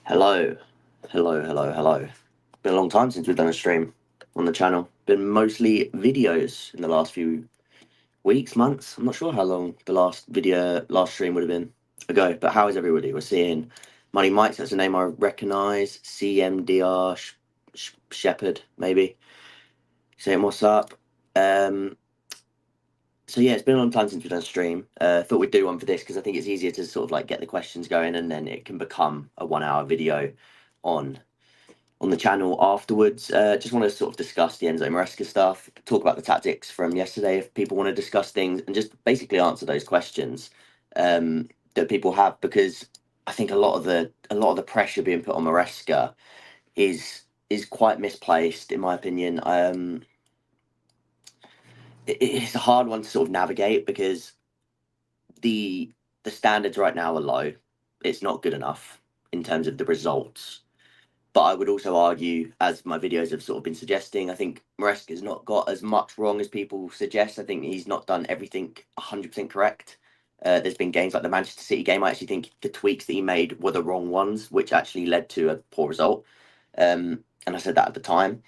Hello, hello. Been a long time since we've done a stream on the channel. Been mostly videos in the last few weeks, months. I'm not sure how long the last stream would have been ago, but how is everybody? We're seeing Money Mike's, that's a name I recognise. CMDR Shepherd, maybe. Saying what's up. Um, so yeah, it's been a long time since we've done a stream. Thought we'd do one for this because I think it's easier to sort of like get the questions going and then it can become a 1 hour video on the channel afterwards. Just want to sort of discuss the Enzo Maresca stuff, talk about the tactics from yesterday if people want to discuss things, and just basically answer those questions that people have, because I think a lot of the pressure being put on Maresca is quite misplaced in my opinion. It's a hard one to sort of navigate because the the standards right now are low. It's not good enough in terms of the results. But I would also argue, as my videos have sort of been suggesting, I think Maresca's not got as much wrong as people suggest. I think he's not done everything 100% correct. There's been games like the Manchester City game. I actually think the tweaks that he made were the wrong ones, which actually led to a poor result. And I said that at the time.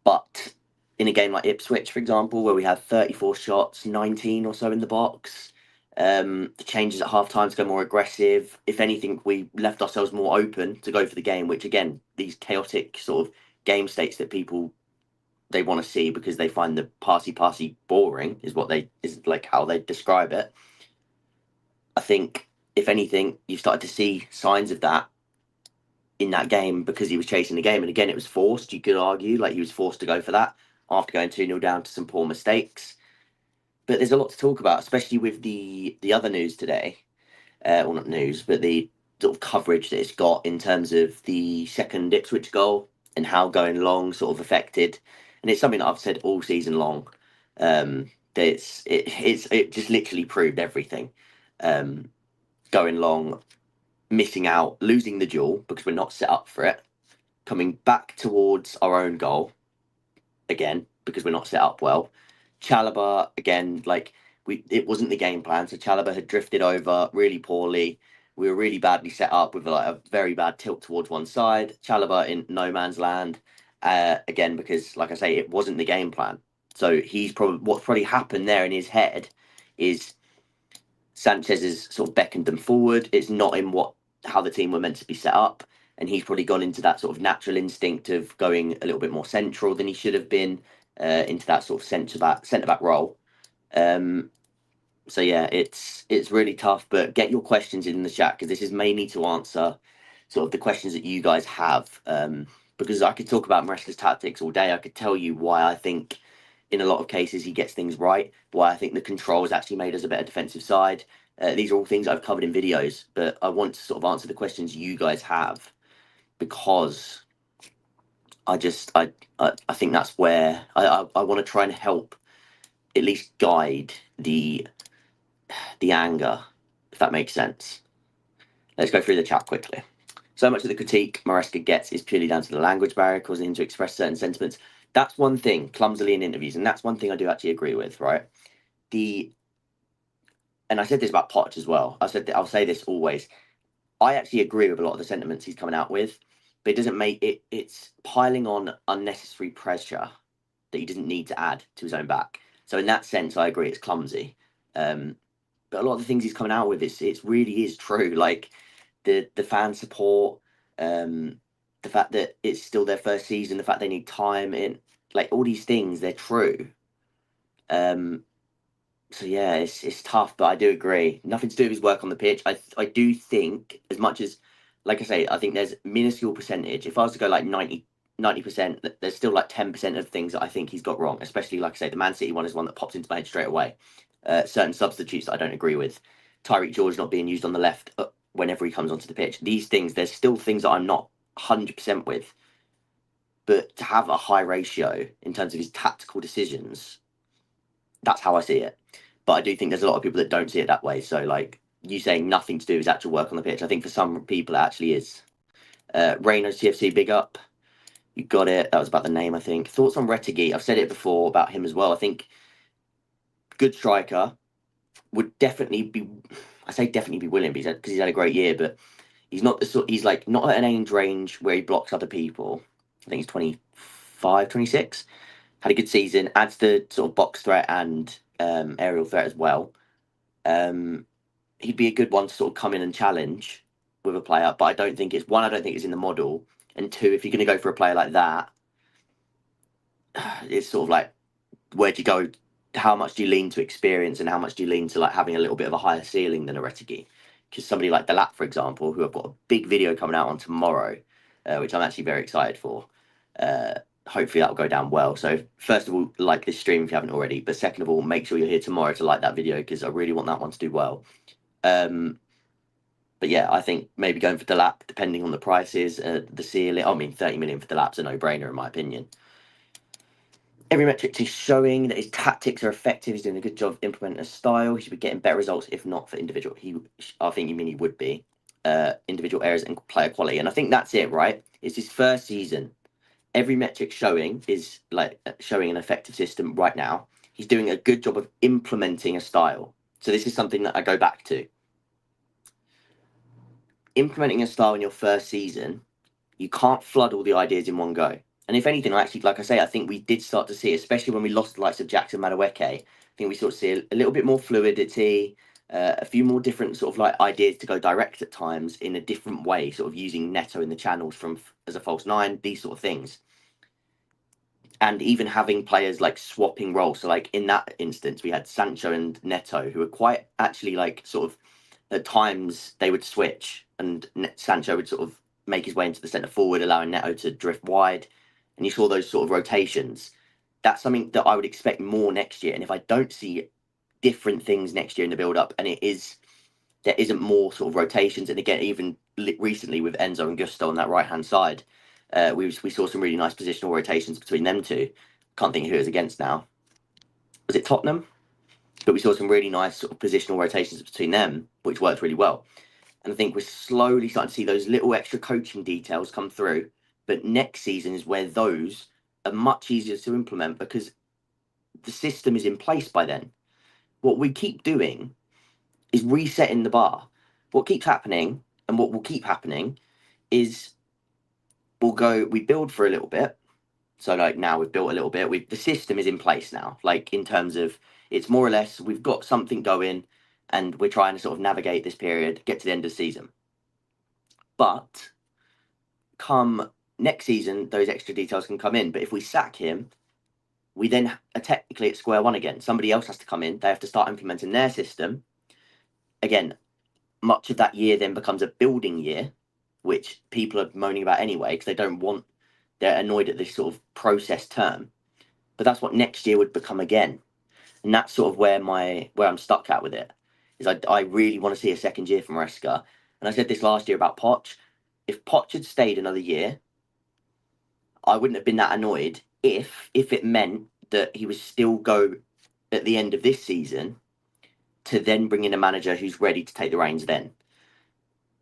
But in a game like Ipswich, for example, where we had 34 shots, 19 or so in the box, the changes at half time to go more aggressive. If anything, we left ourselves more open to go for the game, which again, these chaotic sort of game states that people they want to see because they find the passy boring is like how they describe it. I think if anything, you started to see signs of that in that game because he was chasing the game. And again, it was forced. You could argue like he was forced to go for that after going 2-0 down to some poor mistakes. But there's a lot to talk about, especially with the other news today. Well, not news, but the sort of coverage that it's got in terms of the second Ipswich goal and how going long sort of affected. And it's something that I've said all season long. That it just literally proved everything. Um, Going long, missing out, losing the duel because we're not set up for it, coming back towards our own goal again because we're not set up well. Chalobah again, like it wasn't the game plan. So Chalobah had drifted over really poorly. We were really badly set up with like a very bad tilt towards one side. Chalobah in no man's land again because, like I say, it wasn't the game plan. So he's probably what's probably happened there in his head is Sanchez has sort of beckoned them forward. It's not in what how the team were meant to be set up, and he's probably gone into that sort of natural instinct of going a little bit more central than he should have been into that sort of centre back role. Um, so yeah, it's really tough. But get your questions in the chat because this is mainly to answer sort of the questions that you guys have. Because I could talk about Maresca's tactics all day. I could tell you why I think in a lot of cases he gets things right. Why I think the control has actually made us a better defensive side. These are all things I've covered in videos, but I want to sort of answer the questions you guys have because I think that's where I want to try and help at least guide the anger, if that makes sense. Let's go through the chat quickly. So much of the critique Maresca gets is purely down to the language barrier, causing him to express certain sentiments. That's one thing, clumsily in interviews, and that's one thing I do actually agree with, right? And I said this about Poch as well. I'll say this always. I actually agree with a lot of the sentiments he's coming out with, but it doesn't make it. It's piling on unnecessary pressure that he doesn't need to add to his own back. So in that sense, I agree it's clumsy. But a lot of the things he's coming out with, it really is true. Like the fan support, the fact that it's still their first season, the fact they need time in, like all these things, they're true. Um, so yeah, it's tough, but I do agree. Nothing to do with his work on the pitch. I do think as much as, like I say, I think there's minuscule percentage. If I was to go like 90%, there's still like 10% of things that I think he's got wrong. Especially like I say, the Man City one is one that pops into my head straight away. Certain substitutes that I don't agree with. Tyreek George not being used on the left whenever he comes onto the pitch. These things, there's still things that I'm not 100% with. But to have a high ratio in terms of his tactical decisions, that's how I see it. But I do think there's a lot of people that don't see it that way. So like you saying nothing to do with his actual work on the pitch, I think for some people it actually is. Reino TFC, big up. You got it. That was about the name, I think. Thoughts on Retegui? I've said it before about him as well. I think good striker would definitely be. I say definitely be willing because he's had a great year, but He's not the sort. He's like not at an age range where he blocks other people. I think he's 25, 26. Had a good season. Adds the sort of box threat and aerial threat as well. Um, he'd be a good one to sort of come in and challenge with a player. But I don't think it's one. I don't think it's in the model. And two, if you're going to go for a player like that, it's sort of like where do you go? How much do you lean to experience, and how much do you lean to like having a little bit of a higher ceiling than a Retegui? Because somebody like Delap, for example, who I've got a big video coming out on tomorrow, which I'm actually very excited for. Hopefully that'll go down well. So first of all, like this stream if you haven't already, but second of all, make sure you're here tomorrow to like that video because I really want that one to do well. But yeah, I think maybe going for Delap, depending on the prices, the ceiling. I mean, 30 million for Delap's a no-brainer in my opinion. Every metric is showing that his tactics are effective. He's doing a good job of implementing a style. He should be getting better results, if not for individual. I think you mean he would be individual errors and player quality. And I think that's it, right? It's his first season. Every metric showing is like showing an effective system right now. He's doing a good job of implementing a style. So this is something that I go back to. Implementing a style in your first season, you can't flood all the ideas in one go. And if anything, I actually, like I say, I think we did start to see, especially when we lost the likes of Jackson Madueke, I think we sort of see a little bit more fluidity, a few more different sort of like ideas to go direct at times in a different way, sort of using Neto in the channels from as a false nine, these sort of things. And even having players like swapping roles. So like in that instance, we had Sancho and Neto, who were quite actually like sort of at times they would switch and Sancho would sort of make his way into the centre forward, allowing Neto to drift wide. And you saw those sort of rotations. That's something that I would expect more next year. And if I don't see different things next year in the build up, and there isn't more sort of rotations, and again, even recently with Enzo and Gusto on that right hand side, we saw some really nice positional rotations between them two. Can't think of who it was against now. Was it Tottenham? But we saw some really nice sort of positional rotations between them, which worked really well. And I think we're slowly starting to see those little extra coaching details come through. But next season is where those are much easier to implement because the system is in place by then. What we keep doing is resetting the bar. What keeps happening and what will keep happening is we build for a little bit. So like now we've built a little bit. The system is in place now. Like in terms of it's more or less we've got something going, and we're trying to sort of navigate this period, get to the end of the season. But come next season, those extra details can come in. But if we sack him, we then are technically at square one again. Somebody else has to come in. They have to start implementing their system. Again, much of that year then becomes a building year, which people are moaning about anyway because they're annoyed at this sort of process term. But that's what next year would become again. And that's sort of where I'm stuck at with it. Is I really want to see a second year from Maresca. And I said this last year about Poch. If Poch had stayed another year, I wouldn't have been that annoyed if it meant that he would still go at the end of this season to then bring in a manager who's ready to take the reins then.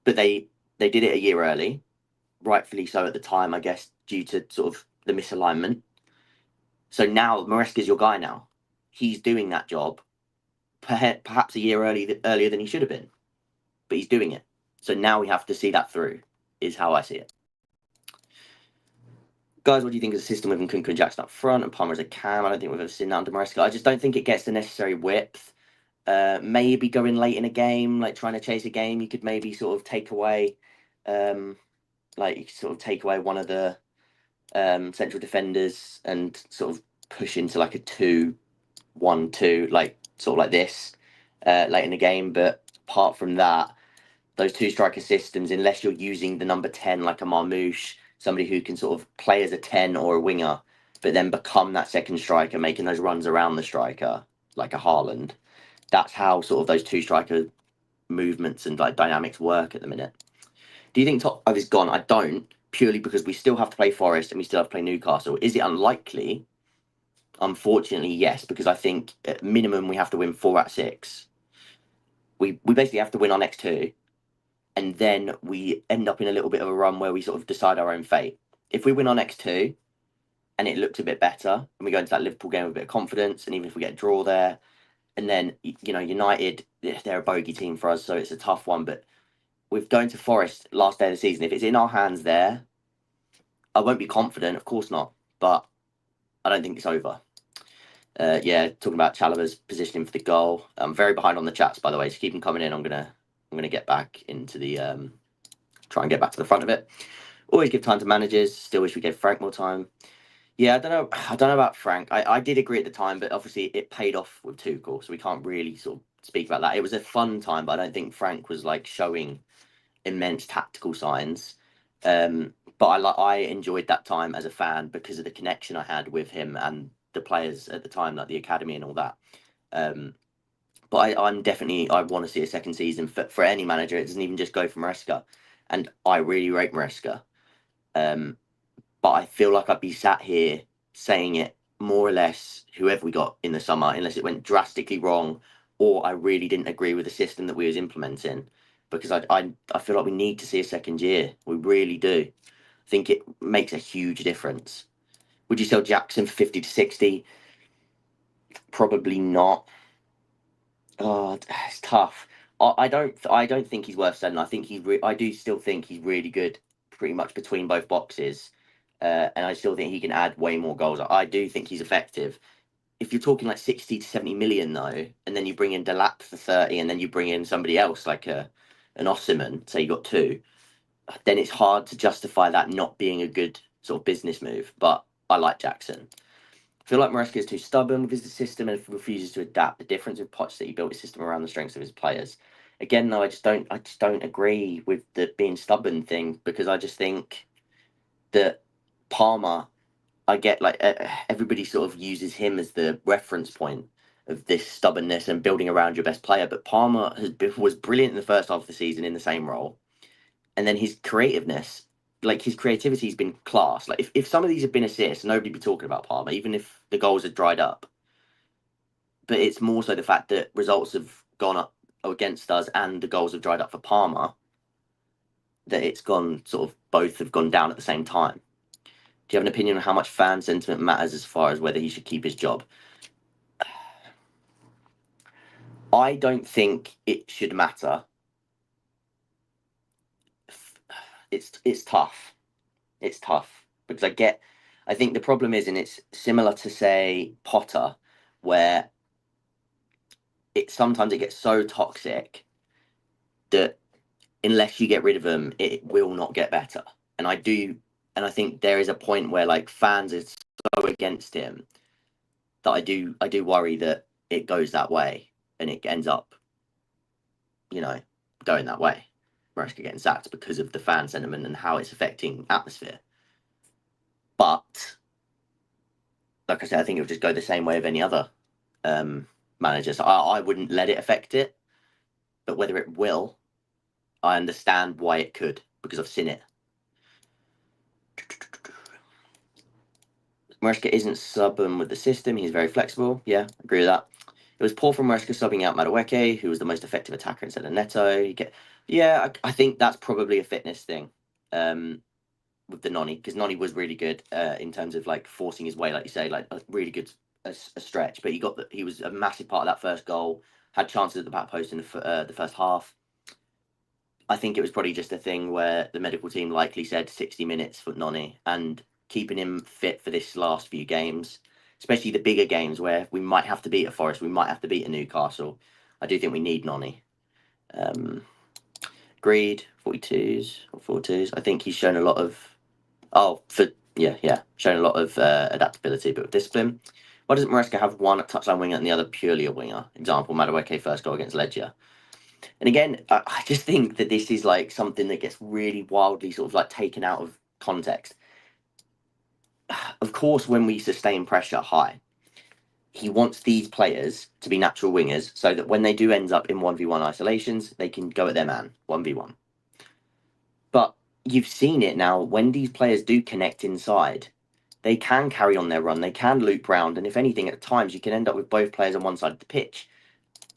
But they did it a year early, rightfully so at the time, I guess, due to sort of the misalignment. So now Maresca's your guy now. He's doing that job perhaps a year earlier than he should have been, but he's doing it. So now we have to see that through, is how I see it. Guys, what do you think of the system with Nkunku and Jackson up front and Palmer as a cam? I don't think we've ever seen that under Maresca. I just don't think it gets the necessary width. Maybe going late in a game, like trying to chase a game, you could maybe sort of take away, one of the central defenders and sort of push into like a 2-1-2, like sort of like this late in the game. But apart from that, those two striker systems, unless you're using the number 10 like a Marmouche, somebody who can sort of play as a 10 or a winger, but then become that second striker, making those runs around the striker like a Haaland. That's how sort of those two striker movements and like dynamics work at the minute. Do you think top 5 is gone? I don't, purely because we still have to play Forest and we still have to play Newcastle. Is it unlikely? Unfortunately, yes, because I think at minimum we have to win 4 out of 6. We basically have to win our next 2, and then we end up in a little bit of a run where we sort of decide our own fate. If we win our next 2 and it looks a bit better and we go into that Liverpool game with a bit of confidence, and even if we get a draw there, and then United, they're a bogey team for us, so it's a tough one, but with going to Forest last day of the season, if it's in our hands there, I won't be confident, of course not, but I don't think it's over. Yeah, talking about Chalobah's positioning for the goal. I'm very behind on the chats, by the way, so keep them coming in. I'm gonna get back into the try and get back to the front of it. Always give time to managers. Still wish we gave Frank more time. Yeah, I don't know. I don't know about Frank. I did agree at the time, but obviously it paid off with Tuchel, so we can't really sort of speak about that. It was a fun time, but I don't think Frank was like showing immense tactical signs. But I enjoyed that time as a fan because of the connection I had with him and the players at the time, like the academy and all that. But I'm definitely I want to see a second season for any manager. It doesn't even just go for Maresca, and I really rate Maresca. But I feel like I'd be sat here saying it more or less whoever we got in the summer, unless it went drastically wrong or I really didn't agree with the system that we was implementing. Because I feel like we need to see a second year. We really do. I think it makes a huge difference. Would you sell Jackson for 50 to 60? Probably not. Oh, it's tough. I don't think he's worth selling. I think I do still think he's really good, pretty much between both boxes, and I still think he can add way more goals. I do think he's effective. If you're talking like 60 to 70 million though, and then you bring in Delap for 30, and then you bring in somebody else like an Osimhen, say you got two, then it's hard to justify that not being a good sort of business move. But I like Jackson. I feel like Maresca is too stubborn with his system and refuses to adapt. The difference with Poch that he built his system around the strengths of his players. Again, though, I just don't agree with the being stubborn thing because I just think that Palmer, I get like everybody sort of uses him as the reference point of this stubbornness and building around your best player. But Palmer was brilliant in the first half of the season in the same role, and then his creativeness, like his creativity's been class. Like if some of these had been assists, nobody'd be talking about Palmer, even if the goals had dried up. But it's more so the fact that results have gone up against us and the goals have dried up for Palmer, that it's gone sort of both have gone down at the same time. Do you have an opinion on how much fan sentiment matters as far as whether he should keep his job? I don't think it should matter. It's tough. It's tough because I think the problem is, and it's similar to say Potter, where sometimes it gets so toxic that unless you get rid of them, it will not get better. And I think there is a point where like fans are so against him that I do worry that it goes that way and it ends up, you know, going that way. Maresca getting sacked because of the fan sentiment and how it's affecting atmosphere. But like I said, I think it would just go the same way of any other manager. So I wouldn't let it affect it. But whether it will, I understand why it could because I've seen it. Maresca isn't subbing with the system. He's very flexible. Yeah, agree with that. It was poor from Maresca subbing out Madueke, who was the most effective attacker instead of Neto. Yeah, I think that's probably a fitness thing with the Noni, because Noni was really good in terms of like forcing his way, like you say, like a really good a stretch. But he was a massive part of that first goal. Had chances at the back post in the first half. I think it was probably just a thing where the medical team likely said 60 minutes for Noni and keeping him fit for this last few games, especially the bigger games where we might have to beat a Forest, we might have to beat a Newcastle. I do think we need Noni. Agreed, 42s or 42s. I think he's shown a lot of shown a lot of adaptability, but with discipline. Why doesn't Maresca have one touchline winger and the other purely a winger? Example, Madueke first goal against Legia. And again, I just think that this is like something that gets really wildly sort of like taken out of context. Of course, when we sustain pressure high, he wants these players to be natural wingers so that when they do end up in 1v1 isolations, they can go at their man 1v1. But you've seen it now when these players do connect inside, they can carry on their run, they can loop round, and if anything, at times you can end up with both players on one side of the pitch.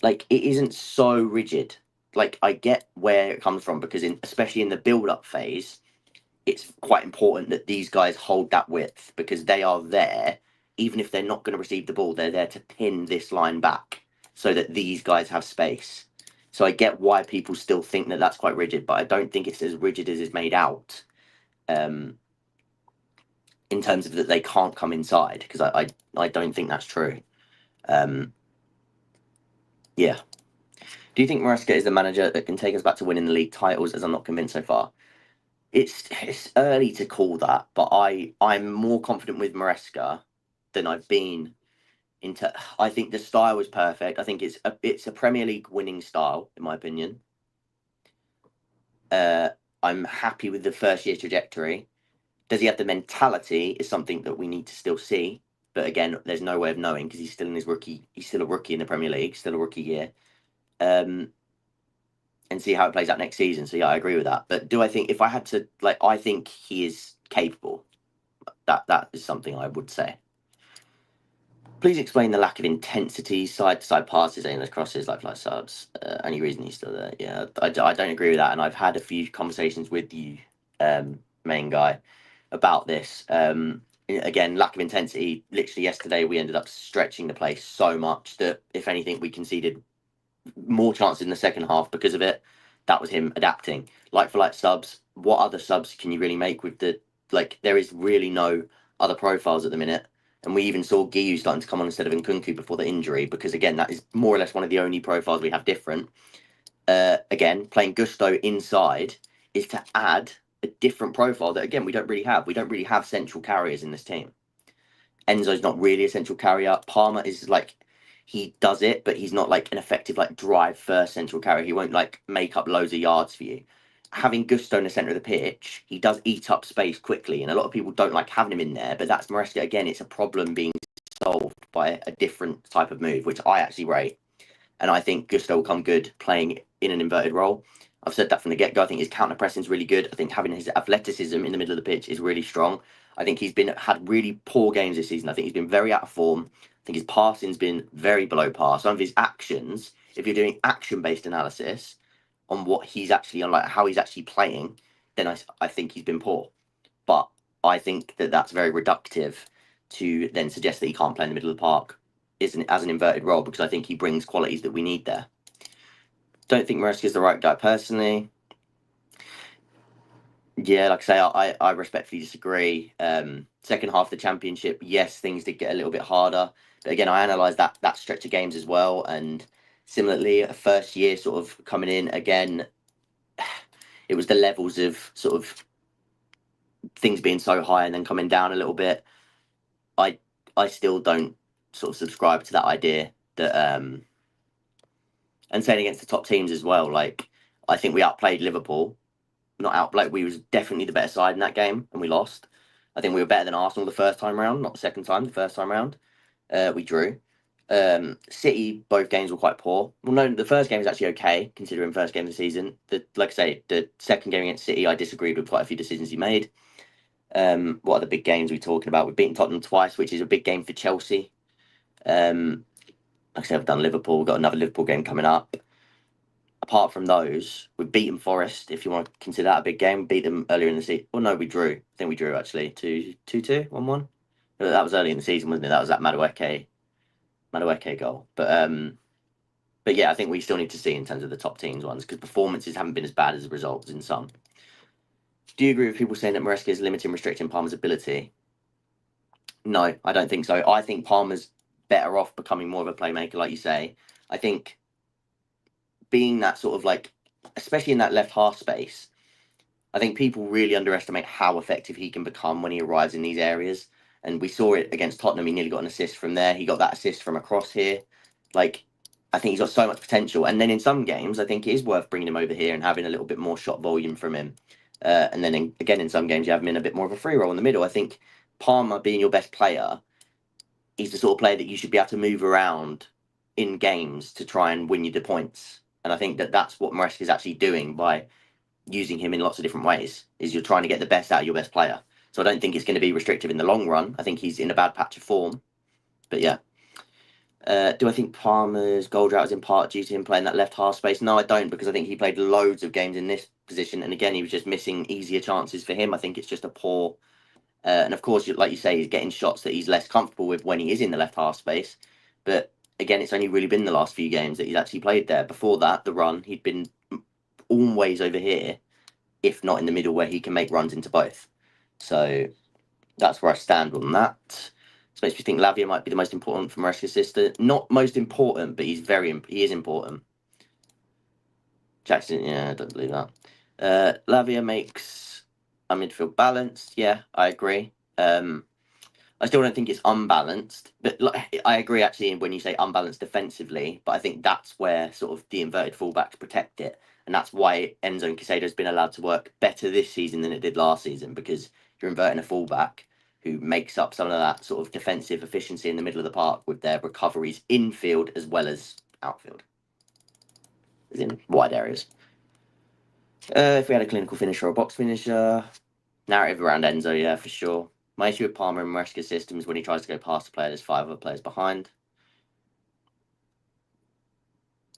Like it isn't so rigid. Like I get where it comes from because especially in the build-up phase, it's quite important that these guys hold that width because they are there. Even if they're not going to receive the ball, they're there to pin this line back so that these guys have space. So I get why people still think that that's quite rigid, but I don't think it's as rigid as it's made out. In terms of that they can't come inside, because I don't think that's true. Yeah. Do you think Maresca is the manager that can take us back to winning the league titles? As I'm not convinced so far. It's early to call that, but I'm more confident with Maresca than I've been. I think the style is perfect. I think it's a Premier League winning style, in my opinion. I'm happy with the first year trajectory. Does he have the mentality? Is something that we need to still see. But again, there's no way of knowing because he's still in his rookie. He's still a rookie in the Premier League. Still a rookie year. And see how it plays out next season. So yeah, I agree with that. But do I think if I had to I think he is capable. That is something I would say. Please explain the lack of intensity, side-to-side passes, aimless crosses, like fly subs. Only reason he's still there. Yeah, I don't agree with that. And I've had a few conversations with you, main guy, about this. Again, lack of intensity. Literally yesterday, we ended up stretching the play so much that, if anything, we conceded more chances in the second half because of it. That was him adapting. Like for like subs, what other subs can you really make with the there is really no other profiles at the minute. And we even saw Guiu starting to come on instead of Nkunku before the injury, because again, that is more or less one of the only profiles we have different. Again, playing Gusto inside is to add a different profile that again we don't really have. We don't really have central carriers in this team. Enzo's not really a central carrier. Palmer is he does it, but he's not an effective drive first central carrier. He won't make up loads of yards for you. Having Gusto in the centre of the pitch, he does eat up space quickly, and a lot of people don't like having him in there. But that's Maresca again. It's a problem being solved by a different type of move, which I actually rate, and I think Gusto will come good playing in an inverted role. I've said that from the get-go. I think his counter pressing is really good. I think having his athleticism in the middle of the pitch is really strong. I think he's had really poor games this season. I think he's been very out of form. I think his passing's been very below par. Some of his actions, if you're doing action-based analysis on what he's actually on, how he's actually playing, then I think he's been poor. But I think that's very reductive to then suggest that he can't play in the middle of the park as an inverted role, because I think he brings qualities that we need there. Don't think Maresca is the right guy personally. Yeah, like I say, I respectfully disagree. Second half of the championship, yes, things did get a little bit harder. But again, I analysed that stretch of games as well. And similarly, a first year sort of coming in, again, it was the levels of sort of things being so high and then coming down a little bit. I still don't sort of subscribe to that idea that and saying against the top teams as well. I think we outplayed Liverpool. Not out we was definitely the better side in that game, and we lost. I think we were better than Arsenal the first time round, not the second time. The first time round, we drew. City, both games were quite poor. Well, no, the first game was actually okay considering first game of the season. Like I say, the second game against City, I disagreed with quite a few decisions he made. What are the big games we're talking about? We've beaten Tottenham twice, which is a big game for Chelsea. Like I said, I've done Liverpool. We've got another Liverpool game coming up. Apart from those, we've beaten Forest, if you want to consider that a big game. Beat them earlier in the season. Oh, no, we drew. I think we drew, actually. 2-2, 1-1. That was early in the season, wasn't it? That was that Madueke goal. But yeah, I think we still need to see in terms of the top teams ones, because performances haven't been as bad as the results in some. Do you agree with people saying that Maresca is limiting, restricting Palmer's ability? No, I don't think so. I think Palmer's better off becoming more of a playmaker, like you say. I think being that sort of especially in that left half space, I think people really underestimate how effective he can become when he arrives in these areas. And we saw it against Tottenham. He nearly got an assist from there. He got that assist from across here. I think he's got so much potential. And then in some games, I think it is worth bringing him over here and having a little bit more shot volume from him. And then again, in some games, you have him in a bit more of a free role in the middle. I think Palmer being your best player, he's the sort of player that you should be able to move around in games to try and win you the points. And I think that's what Maresca is actually doing by using him in lots of different ways, is you're trying to get the best out of your best player. So I don't think it's going to be restrictive in the long run. I think he's in a bad patch of form. But yeah. Do I think Palmer's goal drought is in part due to him playing that left half space? No, I don't, because I think he played loads of games in this position. And again, he was just missing easier chances for him. I think it's just a poor... and of course, like you say, he's getting shots that he's less comfortable with when he is in the left half space. But again, it's only really been the last few games that he's actually played there. Before that, the run, he'd been always over here, if not in the middle, where he can make runs into both. So that's where I stand on that. This makes me think Lavia might be the most important for Maresca's sister. Not most important, but he is important. Jackson, yeah, I don't believe that. Lavia makes a midfield balanced. Yeah, I agree. I still don't think it's unbalanced, but like, I agree actually when you say unbalanced defensively. But I think that's where sort of the inverted fullbacks protect it, and that's why Enzo and Casado's been allowed to work better this season than it did last season, because you're inverting a fullback who makes up some of that sort of defensive efficiency in the middle of the park with their recoveries infield as well as outfield, as in wide areas. If we had a clinical finisher or a box finisher, narrative around Enzo, yeah, for sure. My issue with Palmer and Maresca's system is when he tries to go past a player, there's 5 other players behind.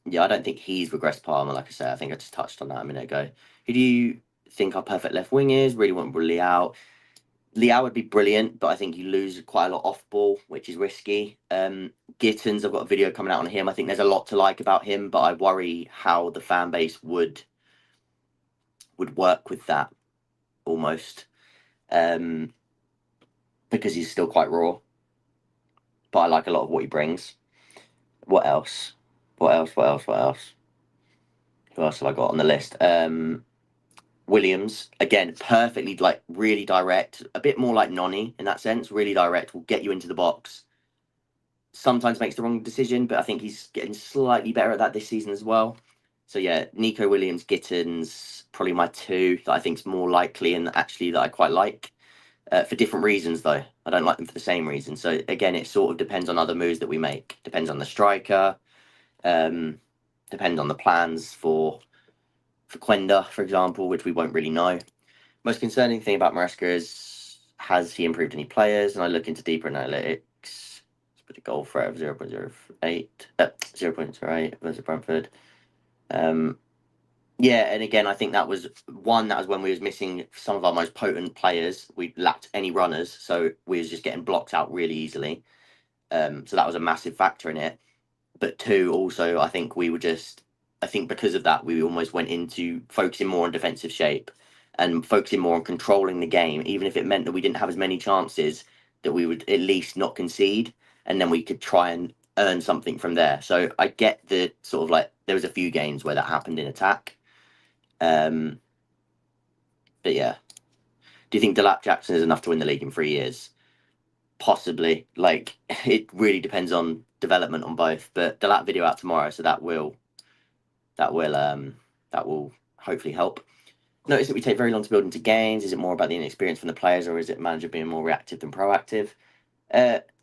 Yeah, I don't think he's regressed Palmer, like I said. I think I just touched on that a minute ago. Who do you think our perfect left wing is? Really want Liao. Liao would be brilliant, but I think you lose quite a lot off ball, which is risky. Gittins, I've got a video coming out on him. I think there's a lot to like about him, but I worry how the fan base would work with that almost. Because he's still quite raw. But I like a lot of what he brings. What else? What else? Who else have I got on the list? Williams, again, perfectly, like, really direct. A bit more like Noni in that sense. Really direct, will get you into the box. Sometimes makes the wrong decision, but I think he's getting slightly better at that this season as well. So yeah, Nico Williams, Gittins, probably my 2 that I think is more likely and actually that I quite like. For different reasons, though. I don't like them for the same reason. So again, it sort of depends on other moves that we make. Depends on the striker. Depend on the plans for Quenda, for example, which we won't really know. Most concerning thing about Maresca is, has he improved any players? And I look into deeper analytics. Let's put a goal threat of 0.08, 0.08 versus Brentford. Yeah, and again, I think that was when we was missing some of our most potent players. We lacked any runners, so we was just getting blocked out really easily. So that was a massive factor in it. But 2, also, I think because of that, we almost went into focusing more on defensive shape and focusing more on controlling the game, even if it meant that we didn't have as many chances, that we would at least not concede, and then we could try and earn something from there. So I get the sort of like, there was a few games where that happened in attack. But yeah, do you think Delap Jackson is enough to win the league in 3 years? Possibly. Like, it really depends on development on both. But Delap video out tomorrow, so that will hopefully help. Notice that we take very long to build into games. Is it more about the inexperience from the players, or is it manager being more reactive than proactive?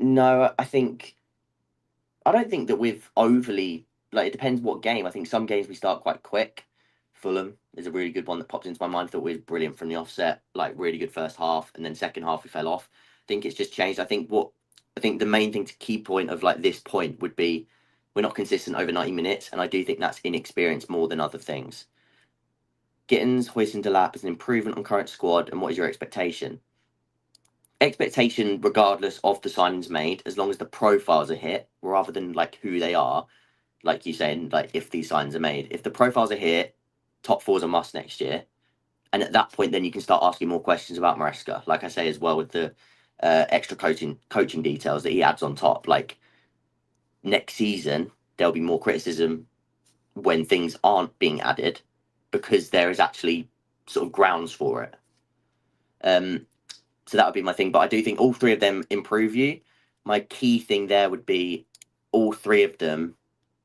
No, I don't think that we've overly, like, it depends what game. I think some games we start quite quick. Fulham is a really good one that popped into my mind. Thought we was brilliant from the offset, like really good first half, and then second half we fell off. I think it's just changed. I think the main thing to key point of like this point would be we're not consistent over 90 minutes, and I do think that's inexperience more than other things. Gittins, Hoyce and Delap is an improvement on current squad, and what is your expectation? Expectation, regardless of the signings made, as long as the profiles are hit, rather than like who they are, like you saying, like if these signings are made. If the profiles are hit, top 4's a must next year. And at that point, then you can start asking more questions about Maresca. Like I say as well, with the extra coaching details that he adds on top. Like next season, there'll be more criticism when things aren't being added, because there is actually sort of grounds for it. So that would be my thing. But I do think all 3 of them improve you. My key thing there would be all 3 of them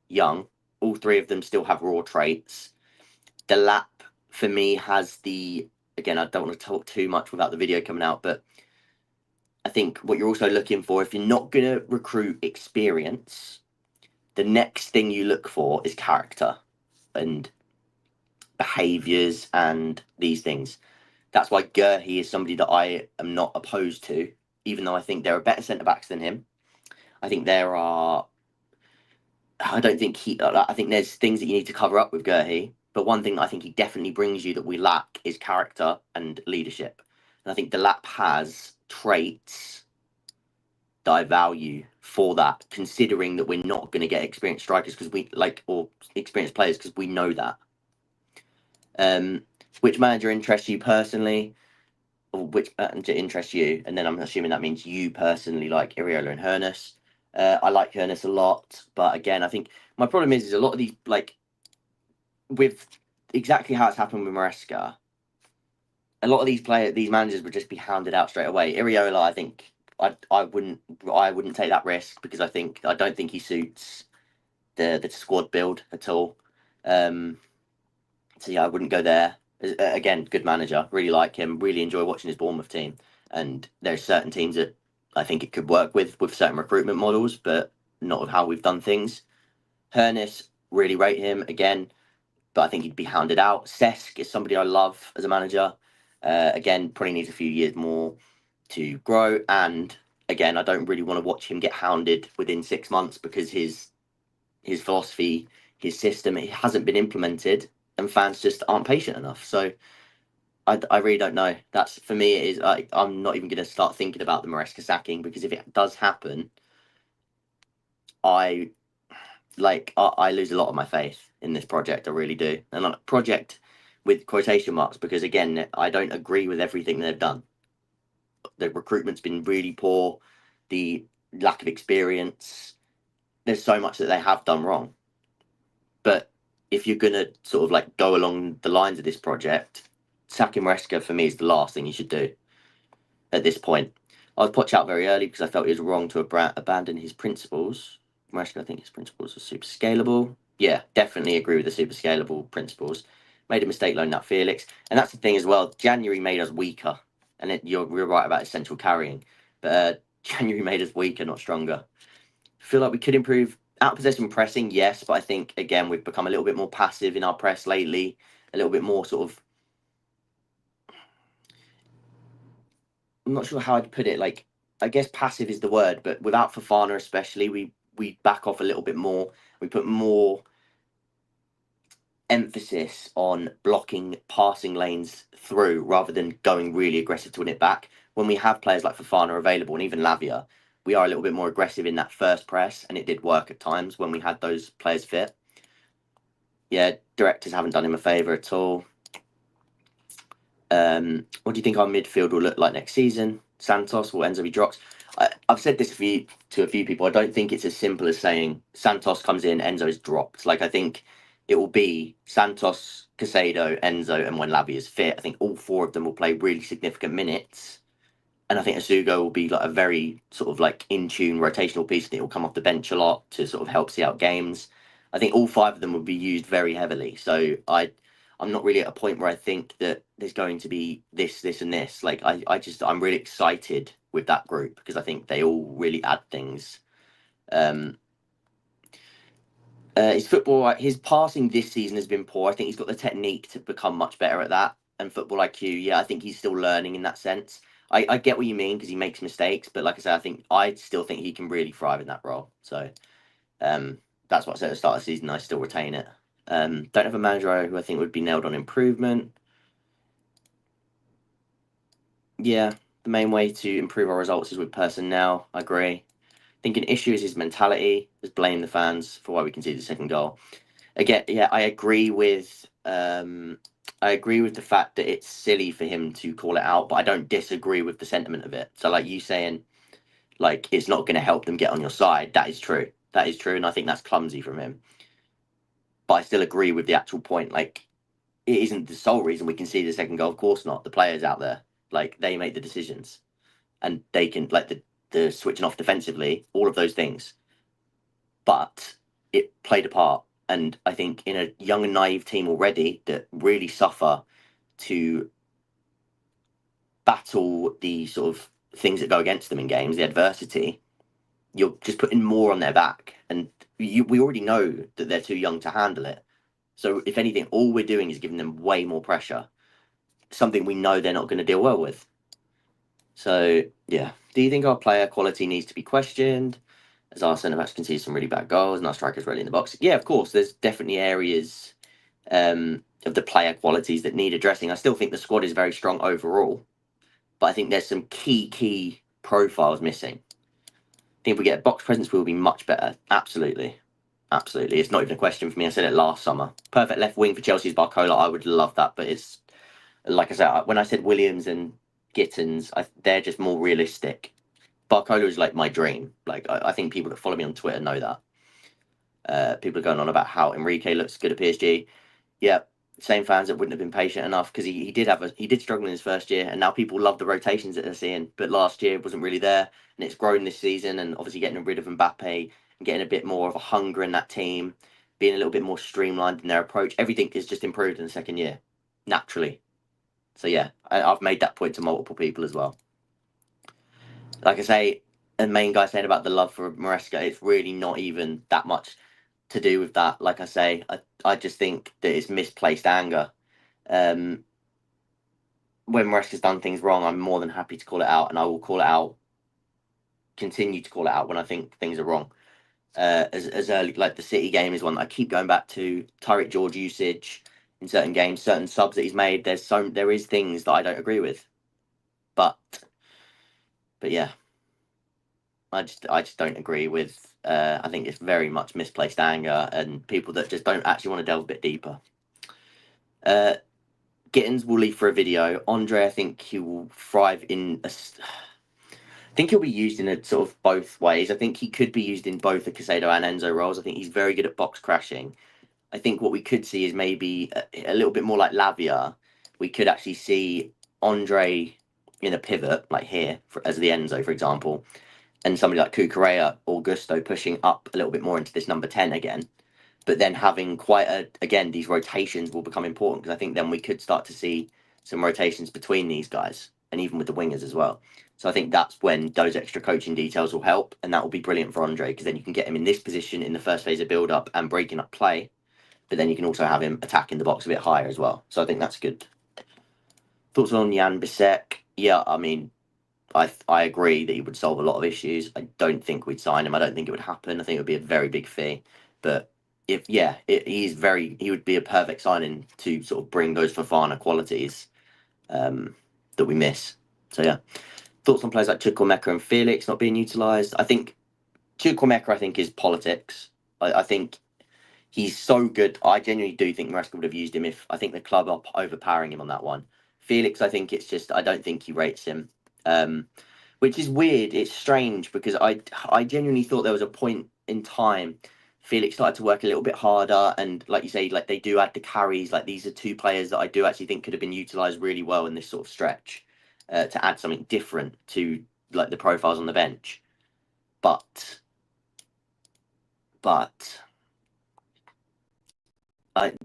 young. All 3 of them still have raw traits. The lap for me has again, I don't want to talk too much without the video coming out, but I think what you're also looking for, if you're not going to recruit experience, the next thing you look for is character and behaviours and these things. That's why Gerhi is somebody that I am not opposed to, even though I think there are better centre-backs than him. I think I think there's things that you need to cover up with Gerhi. But one thing I think he definitely brings you that we lack is character and leadership. And I think Delap has traits that I value for that, considering that we're not going to get experienced strikers or experienced players because we know that. Which manager interests you personally, or which manager interests you? And then I'm assuming that means you personally like Iriola and Hoeneß. I like Hoeneß a lot, but again, I think my problem is a lot of these, like, with exactly how it's happened with Maresca, a lot of these managers would just be hounded out straight away. Iriola, I think I wouldn't take that risk because I don't think he suits the squad build at all. So yeah, I wouldn't go there. Again, good manager, really like him, really enjoy watching his Bournemouth team. And there's certain teams that I think it could work with certain recruitment models, but not with how we've done things. Hoeneß, really rate him again, but I think he'd be hounded out. Cesc is somebody I love as a manager. Again, probably needs a few years more to grow. And again, I don't really want to watch him get hounded within 6 months because his philosophy, his system, it hasn't been implemented, and fans just aren't patient enough. So I really don't know. That's, for me, it is. I'm not even going to start thinking about the Maresca sacking, because if it does happen, I lose a lot of my faith in this project. I really do. And on a project with quotation marks, because again, I don't agree with everything they've done. The recruitment's been really poor. The lack of experience. There's so much that they have done wrong. But if you're going to sort of like go along the lines of this project, sacking Maresca for me is the last thing you should do at this point. I was Poch out very early because I felt he was wrong to abandon his principles. Maresca, I think his principles are super scalable. Yeah, definitely agree with the super scalable principles. Made a mistake loaning out Felix. And that's the thing as well. January made us weaker. And you're right about essential carrying. But January made us weaker, not stronger. Feel like we could improve out possession pressing, yes. But I think, again, we've become a little bit more passive in our press lately. A little bit more sort of, I'm not sure how I'd put it. Like, I guess passive is the word, but without Fofana especially, we back off a little bit more. We put more emphasis on blocking passing lanes through rather than going really aggressive to win it back. When we have players like Fofana available, and even Lavia, we are a little bit more aggressive in that first press, and it did work at times when we had those players fit. Yeah, directors haven't done him a favour at all. What do you think our midfield will look like next season? Santos, will Enzo be dropped? I've said this to a few people. I don't think it's as simple as saying Santos comes in, Enzo is dropped. Like, I think it will be Santos, Casado, Enzo, and when Lavia is fit, I think all four of them will play really significant minutes. And I think Asugo will be like a very sort of like in tune rotational piece. I think he'll come off the bench a lot to sort of help see out games. I think all five of them will be used very heavily. So I'm not really at a point where I think that there's going to be this, and this. Like, I'm really excited with that group because I think they all really add things. His passing this season has been poor. I think he's got the technique to become much better at that. And football IQ, yeah, I think he's still learning in that sense. I get what you mean because he makes mistakes, but like I said, I still think he can really thrive in that role. So that's what I said at the start of the season. I still retain it. Don't have a manager who I think would be nailed on improvement. Yeah, the main way to improve our results is with personnel. I agree. I think an issue is his mentality. Just blame the fans for why we conceded the second goal. Again, yeah, I agree with the fact that it's silly for him to call it out, but I don't disagree with the sentiment of it. So, like you saying, like, it's not going to help them get on your side. That is true. That is true, and I think that's clumsy from him. But I still agree with the actual point. Like, it isn't the sole reason we conceded the second goal. Of course not. The players out there, like, they make the decisions, and they can, like, the switching off defensively, all of those things. But it played a part. And I think in a young and naive team already that really suffer to battle the sort of things that go against them in games, the adversity, you're just putting more on their back. And we already know that they're too young to handle it. So if anything, all we're doing is giving them way more pressure, something we know they're not going to deal well with. So, yeah. Do you think our player quality needs to be questioned? As our centre backs concede some really bad goals and our strikers really in the box. Yeah, of course. There's definitely areas of the player qualities that need addressing. I still think the squad is very strong overall, but I think there's some key profiles missing. think if we get a box presence, we'll be much better. Absolutely. Absolutely. It's not even a question for me. I said it last summer. Perfect left wing for Chelsea's Barcola. I would love that. But it's, like I said, when I said Williams and Gittins, they're just more realistic. Barcola is like my dream. Like, I think people that follow me on Twitter know that. People are going on about how Enrique looks good at PSG. Yeah, same fans that wouldn't have been patient enough because he did struggle in his first year, and now people love the rotations that they're seeing. But last year wasn't really there, and it's grown this season. And obviously getting rid of Mbappe and getting a bit more of a hunger in that team, being a little bit more streamlined in their approach, everything is just improved in the second year, naturally. So yeah, I've made that point to multiple people as well. Like I say, the main guy saying about the love for Maresca, it's really not even that much to do with that. Like I say, I just think that it's misplaced anger. Um, when Maresca's done things wrong, I'm more than happy to call it out, and I will call it out, continue to call it out when I think things are wrong. As early, like the City game is one that I keep going back to. Tyreek George usage in certain games, certain subs that he's made. There is things that I don't agree with, but yeah, I just don't agree with. I think it's very much misplaced anger and people that just don't actually want to delve a bit deeper. Gittins will leave for a video. Andre, I think he will thrive in I think he'll be used in a sort of both ways. I think he could be used in both the Casado and Enzo roles. I think he's very good at box crashing. I think what we could see is maybe a little bit more like Lavia. We could actually see Andre in a pivot, like here, as the Enzo, for example, and somebody like Cucurella or Gusto pushing up a little bit more into this number 10 again. But then having again, these rotations will become important because I think then we could start to see some rotations between these guys and even with the wingers as well. So I think that's when those extra coaching details will help, and that will be brilliant for Andre because then you can get him in this position in the first phase of build up and breaking up play, but then you can also have him attacking the box a bit higher as well. So I think that's good. Thoughts on Jan Bisek? Yeah, I mean, I agree that he would solve a lot of issues. I don't think we'd sign him. I don't think it would happen. I think it would be a very big fee. But he would be a perfect signing to sort of bring those Fofana qualities that we miss. So yeah, thoughts on players like Chukwuemeka and Felix not being utilised? I think Chukwuemeka, I think, is politics. I think he's so good. I genuinely do think Maresca would have used him if I think the club are overpowering him on that one. Felix, I think it's just I don't think he rates him, which is weird. It's strange because I genuinely thought there was a point in time Felix started to work a little bit harder, and like you say, like they do add the carries. Like these are two players that I do actually think could have been utilised really well in this sort of stretch to add something different to like the profiles on the bench, but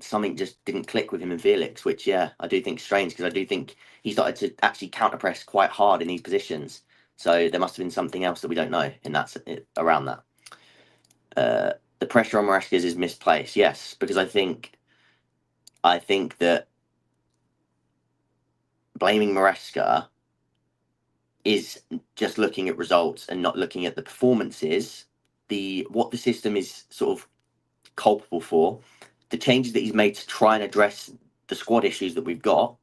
something just didn't click with him and Felix, which yeah, I do think strange because I do think he started to actually counter press quite hard in these positions. So there must have been something else that we don't know in that around that. The pressure on Maresca is misplaced, yes, because I think that blaming Maresca is just looking at results and not looking at the performances. What the system is sort of culpable for, the changes that he's made to try and address the squad issues that we've got,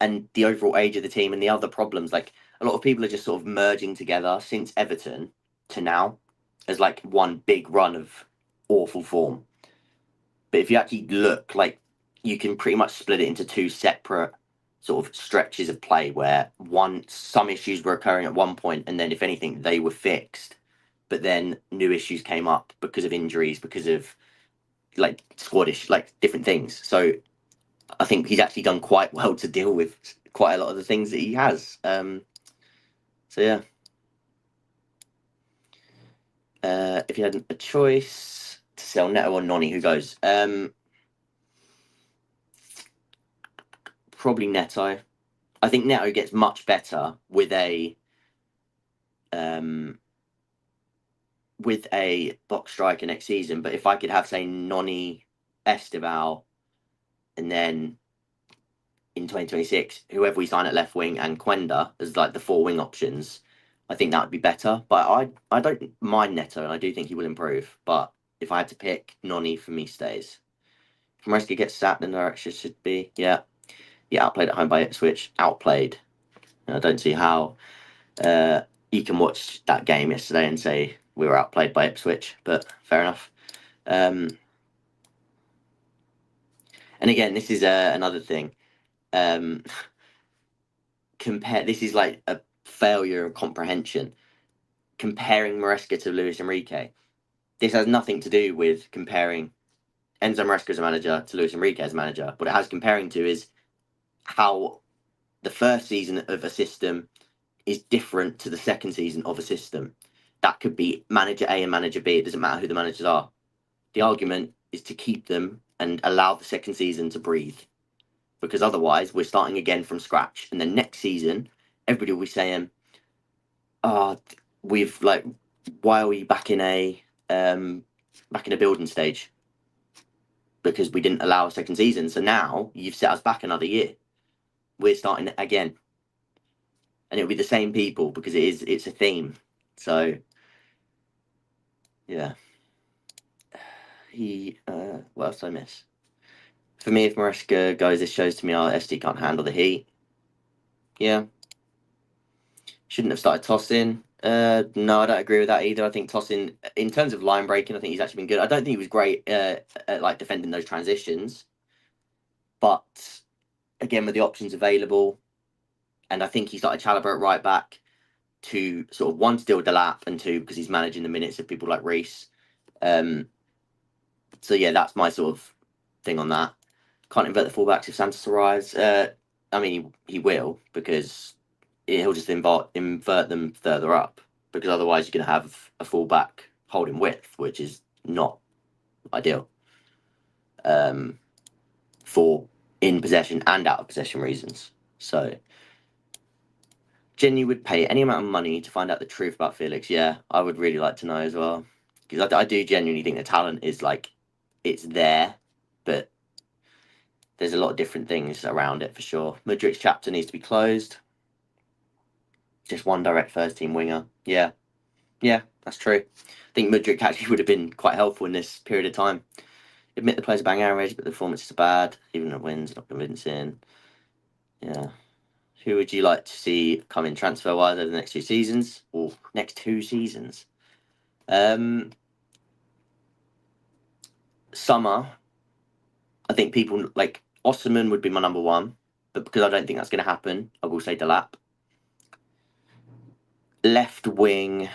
and the overall age of the team and the other problems. Like a lot of people are just sort of merging together since Everton to now as like one big run of awful form. But if you actually look, like you can pretty much split it into two separate sort of stretches of play where some issues were occurring at one point, and then if anything, they were fixed. But then new issues came up because of injuries, because of like squad issues, like different things. So I think he's actually done quite well to deal with quite a lot of the things that he has. So yeah. If you had a choice to sell Neto or Noni, who goes? Probably Neto. I think Neto gets much better with a box striker next season. But if I could have, say, Noni, Estival, and then in 2026, whoever we sign at left wing and Quenda as like the four wing options, I think that would be better. But I don't mind Neto, and I do think he will improve. But if I had to pick, Noni for me stays. If Maresca gets sacked, then the direction should be outplayed at home by Ipswich. Outplayed. I don't see how. you can watch that game yesterday and say we were outplayed by Ipswich, but fair enough. And again, this is another thing. This is like a failure of comprehension. Comparing Maresca to Luis Enrique. This has nothing to do with comparing Enzo Maresca as a manager to Luis Enrique as a manager. What it has comparing to is how the first season of a system is different to the second season of a system. That could be manager A and manager B. It doesn't matter who the managers are. The argument is to keep them and allow the second season to breathe. Because otherwise, we're starting again from scratch. And then next season, everybody will be saying, "Oh, we've like, why are we back in a building stage? Because we didn't allow a second season. So now you've set us back another year. We're starting again, and it'll be the same people because it's a theme. So yeah, what else did I miss? For me, if Maresca goes, this shows to me our SD can't handle the heat. Yeah. Shouldn't have started tossing. No, I don't agree with that either. I think tossing, in terms of line breaking, I think he's actually been good. I don't think he was great at like defending those transitions, but again, with the options available, and I think he started Chalobah at right back to sort of one, to deal with the lap, and two, because he's managing the minutes of people like Reece. So yeah, that's my sort of thing on that. Can't invert the fullbacks if Santos arrives. I mean, he will, because he'll just invert them further up, because otherwise you're going to have a fullback holding width, which is not ideal for in possession and out of possession reasons. So, Jenny would pay any amount of money to find out the truth about Felix. Yeah, I would really like to know as well, because I do genuinely think the talent is like, it's there, but there's a lot of different things around it for sure. Mudrik's chapter needs to be closed. Just one direct first team winger. Yeah, that's true. I think Mudrik actually would have been quite helpful in this period of time. Admit the players are bang average, but the performance is bad. Even the wins not convincing. Yeah. Who would you like to see come in transfer wise over the next 2 seasons? Or next 2 seasons? Summer. I think people like Osserman would be my number one, but because I don't think that's going to happen, I will say Delap. Left wing,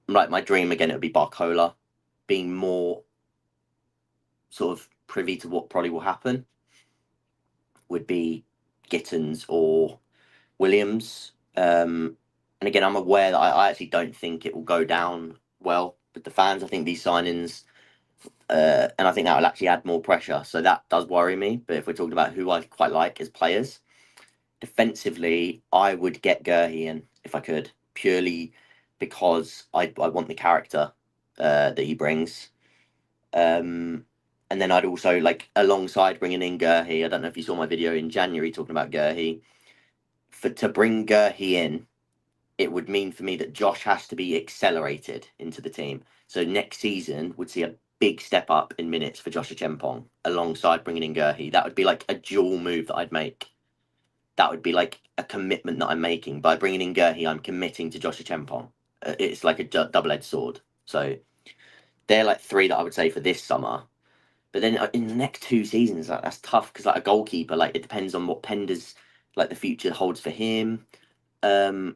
like my dream again, it would be Barcola, being more sort of privy to what probably will happen. Would be Gittins or Williams. And again, I'm aware that I actually don't think it will go down well with the fans. I think these signings, and I think that will actually add more pressure. So that does worry me. But if we're talking about who I quite like as players, defensively, I would get Gurhey in if I could, purely because I want the character that he brings. And then I'd also, like, alongside bringing in Gurhey, I don't know if you saw my video in January talking about Gurhey, to bring Gurhey in, it would mean for me that Josh has to be accelerated into the team. So next season would see a big step up in minutes for Josh Chempong alongside bringing in Gurhey. That would be like a dual move that I'd make. That would be like a commitment that I'm making. By bringing in Gurhey, I'm committing to Josh Chempong. It's like a double-edged sword. So they're like 3 that I would say for this summer. But then in the next 2 seasons, that's tough, because like a goalkeeper, like, it depends on what Pender's, like, the future holds for him. The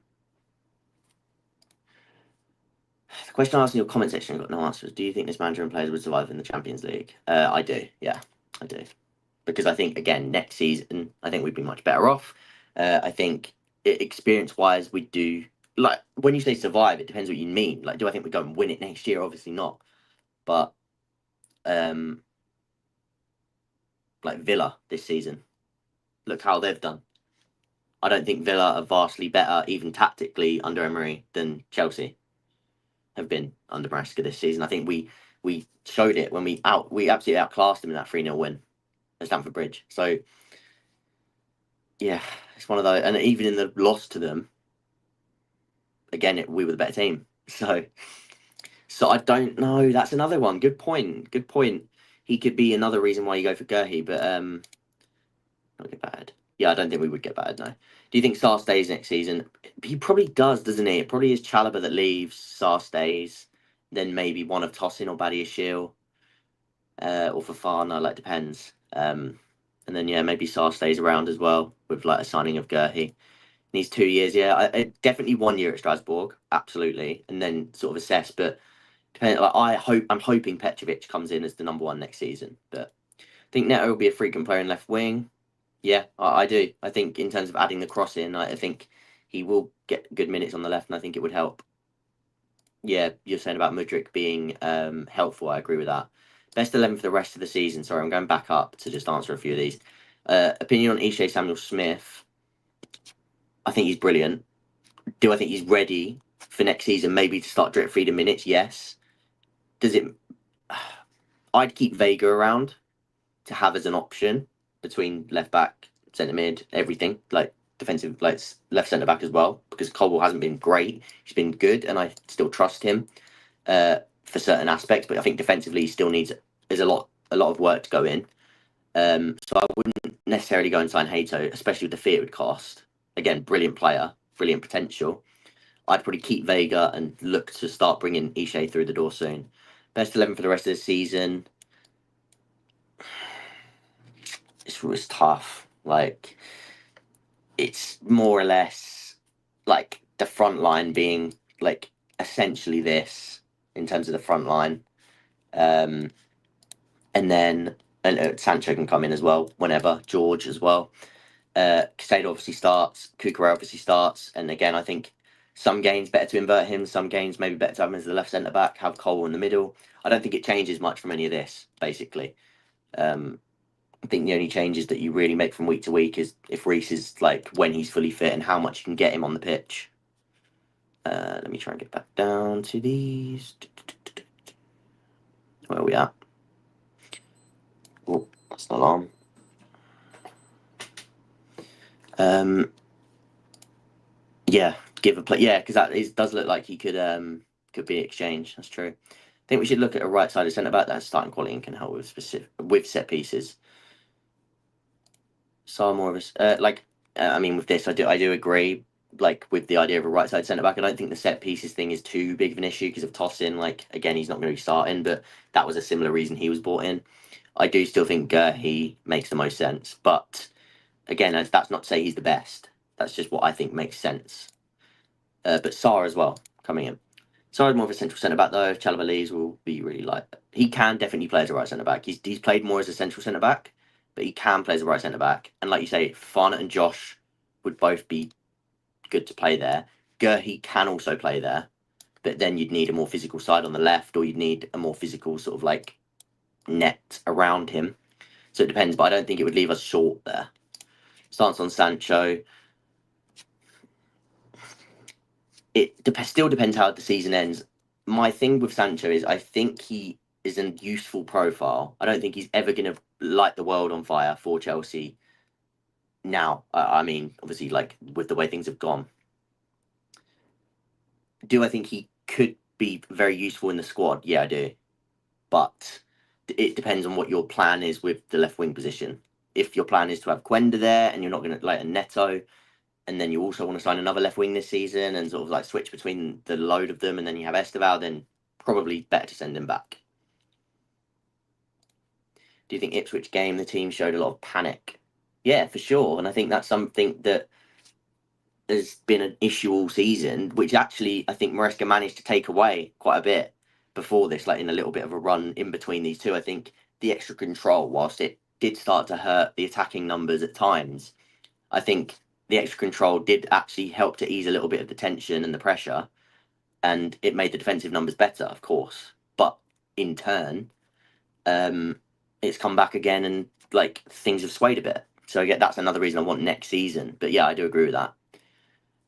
question asked in your comment section, I got no answers. Do you think this manager and players would survive in the Champions League? I do. Yeah, I do. Because I think, again, next season, I think we'd be much better off. I think experience-wise, we do. Like, when you say survive, it depends what you mean. Like, do I think we go and win it next year? Obviously not. But like Villa this season, look how they've done. I don't think Villa are vastly better, even tactically, under Emery than Chelsea have been under Maresca this season. I think we showed it when we absolutely outclassed them in that 3-0 win at Stamford Bridge. So yeah, it's one of those. And even in the loss to them, again, we were the better team. So I don't know. That's another one. Good point. He could be another reason why you go for Gurhey, but not get bad. Yeah, I don't think we would get bad. No. Do you think Sarr stays next season? He probably does, doesn't he? It probably is Chalobah that leaves, Sarr stays, then maybe one of Tosin or Badiashile, or Fofana, like depends. And then yeah, maybe Sarr stays around as well with like a signing of Gerhi. Needs 2 years, yeah. Definitely 1 year at Strasbourg, absolutely, and then sort of assess. But depending, like I'm hoping Petrovic comes in as the number one next season. But I think Neto will be a frequent player in left wing. Yeah, I do. I think in terms of adding the cross in, I think he will get good minutes on the left, and I think it would help. Yeah, you're saying about Mudryk being helpful. I agree with that. Best 11 for the rest of the season. Sorry, I'm going back up to just answer a few of these. Opinion on Ishe Samuel Smith. I think he's brilliant. Do I think he's ready for next season? Maybe to start drip feeding minutes. Yes. Does it? I'd keep Vega around to have as an option between left back, centre mid, everything like defensive, like left centre back as well. Because Colwell hasn't been great. He's been good, and I still trust him for certain aspects. But I think defensively, he still needs there's a lot of work to go in. So I wouldn't necessarily go and sign Hato, especially with the fee it would cost. Again, brilliant player, brilliant potential. I'd probably keep Vega and look to start bringing Ishe through the door soon. Best 11 for the rest of the season. It's tough. Like, it's more or less like the front line being like essentially this in terms of the front line. And then Sancho can come in as well whenever, George as well. Casado obviously starts, Kukura obviously starts, and again, I think some games better to invert him, some games maybe better to have him as the left centre back, have Cole in the middle. I don't think it changes much from any of this, basically. I think the only changes that you really make from week to week is if Reece is like when he's fully fit and how much you can get him on the pitch. Let me try and get back down to these. Where are we at? Oh, that's not on. Yeah, give a play. Yeah, because does look like he could be exchanged. That's true. I think we should look at a right-sided centre back that's starting quality and can help with set pieces. So more of a I mean, with this, I do agree. Like with the idea of a right-side centre back, I don't think the set pieces thing is too big of an issue because of Tosin. Like again, he's not going to be starting, but that was a similar reason he was brought in. I do still think he makes the most sense, but again, that's not to say he's the best. That's just what I think makes sense. But Sarr as well coming in. Sarr's more of a central centre back though. If Chalobah leaves, will be really like he can definitely play as a right centre back. He's played more as a central centre back, but he can play as a right centre back. And like you say, Fana and Josh would both be good to play there. Gerhi can also play there, but then you'd need a more physical side on the left, or you'd need a more physical sort of like net around him. So it depends, but I don't think it would leave us short there. Stance on Sancho. It still depends how the season ends. My thing with Sancho is I think he is a useful profile. I don't think he's ever going to light the world on fire for Chelsea now. I mean, obviously, like with the way things have gone. Do I think he could be very useful in the squad? Yeah, I do. But it depends on what your plan is with the left wing position. If your plan is to have Quenda there and you're not going to like a Neto, and then you also want to sign another left wing this season and sort of like switch between the load of them, and then you have Esteval, then probably better to send him back. Do you think Ipswich game the team showed a lot of panic? Yeah, for sure. And I think that's something that has been an issue all season, which actually I think Maresca managed to take away quite a bit before this, like in a little bit of a run in between these two. I think the extra control, whilst it did start to hurt the attacking numbers at times, I think the extra control did actually help to ease a little bit of the tension and the pressure, and it made the defensive numbers better, of course. But in turn, it's come back again, and like things have swayed a bit. So I get that's another reason I want next season. But yeah, I do agree with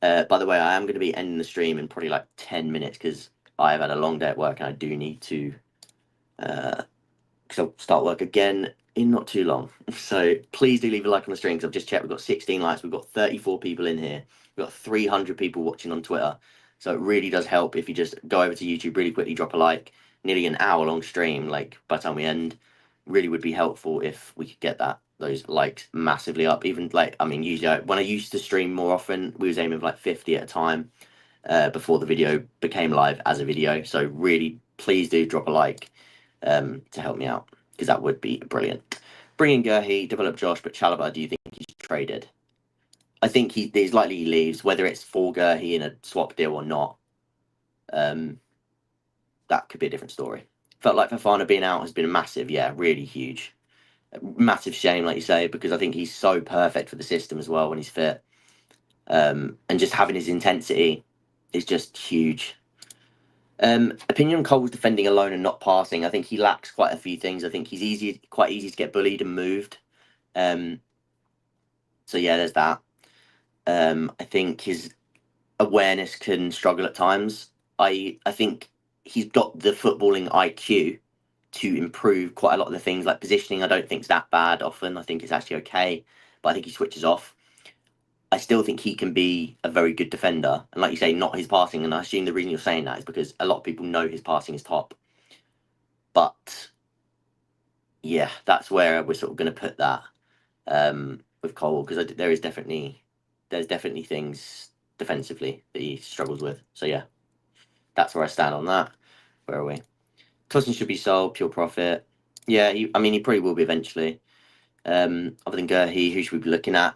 that. By the way, I am going to be ending the stream in probably like 10 minutes because I have had a long day at work and I do need to because I'll start work again in not too long. So please do leave a like on the stream because I've just checked. We've got 16 likes. We've got 34 people in here. We've got 300 people watching on Twitter. So it really does help if you just go over to YouTube really quickly, drop a like. Nearly an hour long stream, like by the time we end, really would be helpful if we could get that. those likes massively up. Even like, I mean, usually when I used to stream more often, we was aiming for like 50 at a time before the video became live as a video. So really, please do drop a like to help me out, because that would be brilliant. Bring in Gurhey, develop Josh, but Chalobah, do you think he's traded? I think he's likely he leaves, whether it's for Gurhey in a swap deal or not. That could be a different story. Felt like Fofana being out has been a massive, really huge. Massive shame, like you say, because I think he's so perfect for the system as well when he's fit. And just having his intensity is just huge. Opinion on Cole's defending alone and not passing. I think he lacks quite a few things. I think he's quite easy to get bullied and moved. So yeah, there's that. I think his awareness can struggle at times. I think he's got the footballing IQ to improve quite a lot of the things, like positioning. I don't think it's that bad often. I think it's actually okay, but I think he switches off. I still think he can be a very good defender, and like you say, not his passing. And I assume the reason you're saying that is because a lot of people know his passing is top. But yeah, that's where we're sort of going to put that with Cole, because there's definitely things defensively that he struggles with. So yeah, that's where I stand on that. Where are we? Tosin should be sold, pure profit. Yeah, he probably will be eventually. Other than Gurhey, who should we be looking at?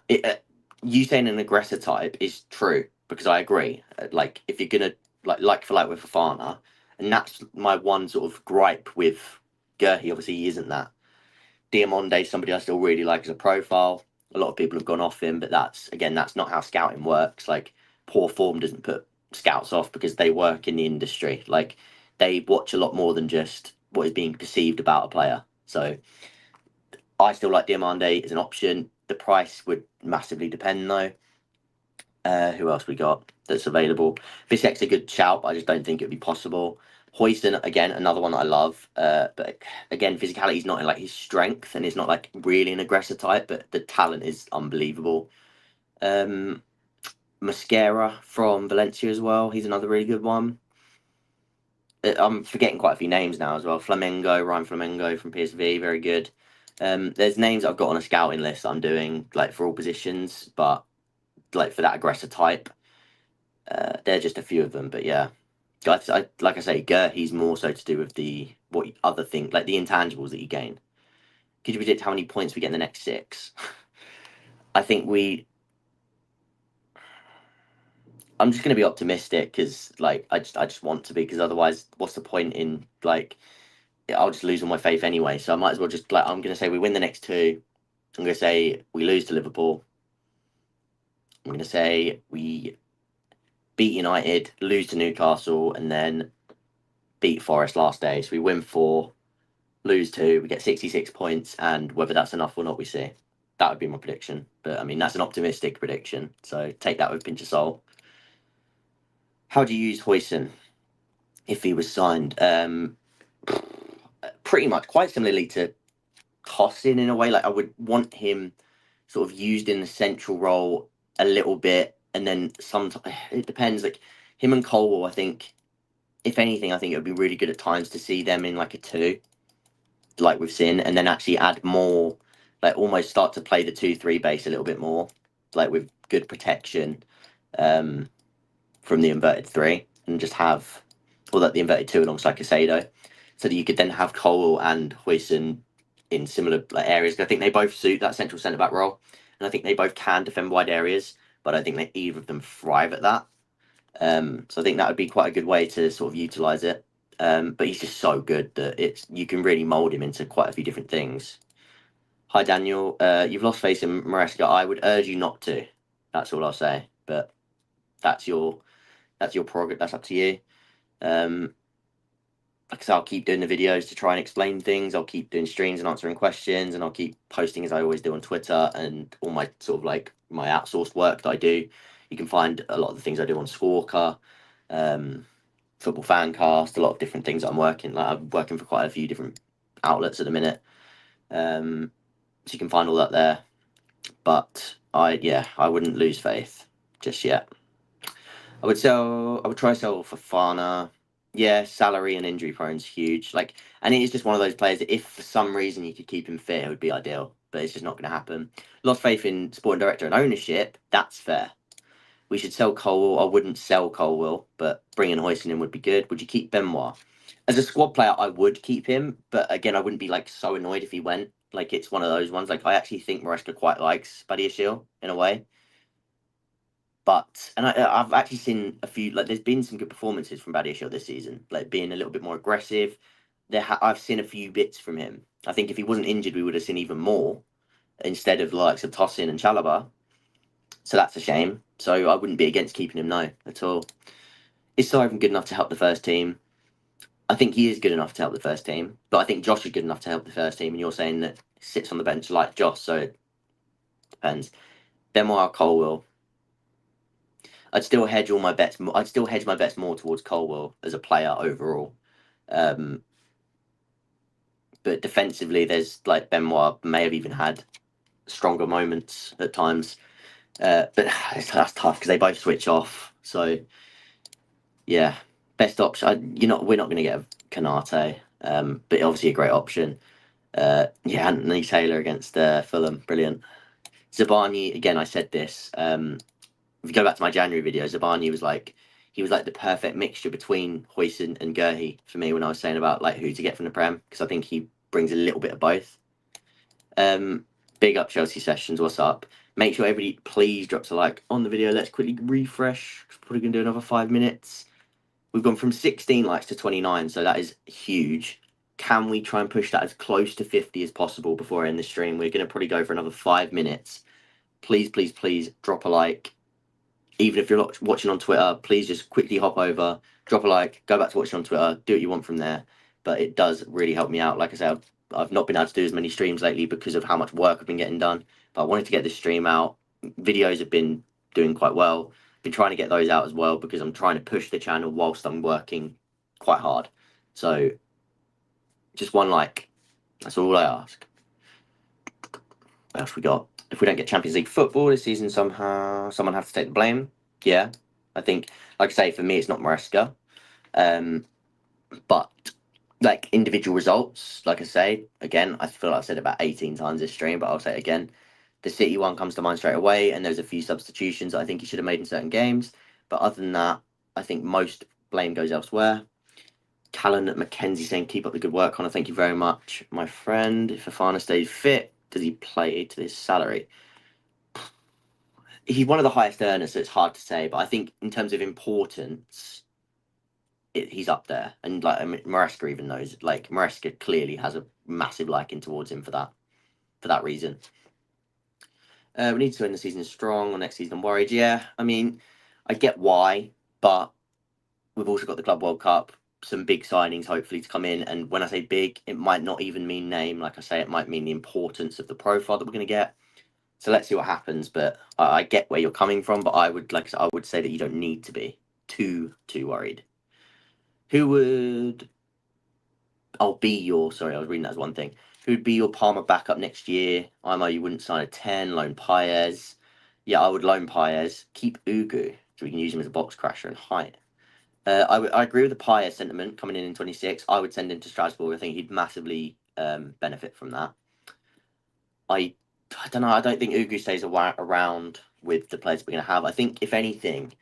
You saying an aggressor type is true, because I agree. Like if you're gonna like for like with Fofana, and that's my one sort of gripe with Gurhey. Obviously, he isn't that. Diamonde, somebody I still really like as a profile. A lot of people have gone off him, but that's not how scouting works. Like poor form doesn't put scouts off, because they work in the industry. Like they watch a lot more than just what is being perceived about a player. So I still like Diamande as an option. The price would massively depend though. Who else we got that's available? Vissek's a good shout, but I just don't think it would be possible. Hoyson, again, another one that I love. But again, physicality is not in like his strength, and it's not like really an aggressor type, but the talent is unbelievable. Mascara from Valencia as well. He's another really good one. I'm forgetting quite a few names now as well. Ryan Flamengo from PSV, very good. There's names I've got on a scouting list that I'm doing like for all positions, but like for that aggressor type, they're just a few of them. But yeah, like I say, he's more so to do with the other thing, like the intangibles that you gain. Could you predict how many points we get in the next 6? I think I'm just going to be optimistic, because like I just want to be, because otherwise, what's the point in like I'll just lose all my faith anyway. So I might as well just I'm going to say we win the next 2. I'm going to say we lose to Liverpool. I'm going to say we beat United, lose to Newcastle, and then beat Forest last day. So we win 4, lose 2, we get 66 points, and whether that's enough or not, we see. That would be my prediction. But I mean, that's an optimistic prediction, so take that with a pinch of salt. How do you use Hoyson if he was signed? Pretty much quite similarly to Tosin in a way. Like I would want him sort of used in the central role a little bit, and then sometimes it depends. Like him and Colwell, I think, if anything, I think it would be really good at times to see them in like a 2, like we've seen, and then actually add more, like almost start to play the 2-3 base a little bit more, like with good protection from the inverted 3, and just have the inverted 2 alongside Casado, so that you could then have Cole and Huijsen in similar areas. I think they both suit that central centre back role, and I think they both can defend wide areas, but I think that either of them thrive at that. So I think that would be quite a good way to sort of utilise it. But he's just so good that you can really mould him into quite a few different things. Hi Daniel, you've lost faith in Maresca. I would urge you not to. That's all I'll say. But that's your prerogative. That's up to you. Like I said, I'll keep doing the videos to try and explain things. I'll keep doing streams and answering questions, and I'll keep posting as I always do on Twitter, and all my sort of like my outsourced work that I do. You can find a lot of the things I do on Squawker, Football Fancast, a lot of different things that I'm working. Like I'm working for quite a few different outlets at the minute, so you can find all that there. But I wouldn't lose faith just yet. I would try sell Fofana. Yeah, salary and injury prone is huge. Like, and it is just one of those players that if for some reason you could keep him fit, it would be ideal. but it's just not going to happen. Lost faith in sporting director and ownership. That's fair. We should sell Colwell. I wouldn't sell Colwell, but bringing Hoyson in would be good. Would you keep Benoit? As a squad player, I would keep him, but again, I wouldn't be like so annoyed if he went. Like, it's one of those ones. Like, I actually think Maresca quite likes Badiashile in a way. But I've actually seen a few, like, there's been some good performances from Badiashile this season, like being a little bit more aggressive. I've seen a few bits from him. I think if he wasn't injured, we would have seen even more instead of the likes of Tosin and Chalobah. So that's a shame. So I wouldn't be against keeping him, no, at all. Is Simon good enough to help the first team? I think he is good enough to help the first team, but I think Josh is good enough to help the first team, and you're saying that he sits on the bench like Josh, so it depends. Benoit, Colwell. I'd still hedge all my bets. I'd still hedge my bets more towards Colwell as a player overall. But defensively, there's like Benoit may have even had stronger moments at times. But that's tough because they both switch off. So yeah, best option. We're not going to get a Canate, but obviously a great option. Yeah, Anthony Taylor against Fulham, brilliant. Zabani, again, I said this. If you go back to my January video, Zabani was like the perfect mixture between Hoyson and Gurhey for me when I was saying about like who to get from the Prem, because I think he brings a little bit of both. Big up Chelsea Sessions, what's up? Make sure everybody please drops a like on the video. Let's quickly refresh. Probably gonna do another 5 minutes. We've gone from 16 likes to 29, so that is huge. Can we try and push that as close to 50 as possible before I end the stream? We're going to probably go for another 5 minutes. Please, please, please drop a like. Even if you're not watching on Twitter, please just quickly hop over, drop a like, go back to watching on Twitter, do what you want from there. But it does really help me out. Like I said, I've not been able to do as many streams lately because of how much work I've been getting done. But I wanted to get this stream out. Videos have been doing quite well. Been trying to get those out as well because I'm trying to push the channel whilst I'm working quite hard. So just one like. That's all I ask. What else we got? If we don't get Champions League football this season, somehow someone has to take the blame. Yeah, I think, like I say, for me, it's not Maresca. But like individual results, like I say, again, I feel like I've said it about 18 times this stream, but I'll say it again. The City one comes to mind straight away, and there's a few substitutions I think he should have made in certain games. But other than that, I think most blame goes elsewhere. Callan McKenzie saying, keep up the good work, Connor. Thank you very much, my friend. If Fofana stays fit, does he play to this salary? He's one of the highest earners, so it's hard to say. But I think in terms of importance, he's up there. And like Maresca even knows. Like Maresca clearly has a massive liking towards him for that reason. We need to end the season strong. Or next season, I'm worried. Yeah, I mean, I get why, but we've also got the Club World Cup. Some big signings hopefully to come in, and when I say big, it might not even mean name. Like I say, it might mean the importance of the profile that we're going to get. So let's see what happens. But I get where you're coming from, but I would say that you don't need to be too worried. Who would? Be your. Sorry, I was reading that as one thing. Who'd be your Palmer backup next year? IMO, you wouldn't sign a 10. Loan Paez. Yeah, I would loan Paez. Keep Ugu so we can use him as a box crasher and height. I agree with the Paez sentiment coming in 26. I would send him to Strasbourg. I think he'd massively benefit from that. I don't know. I don't think Ugu stays around with the players we're going to have. I think, if anything,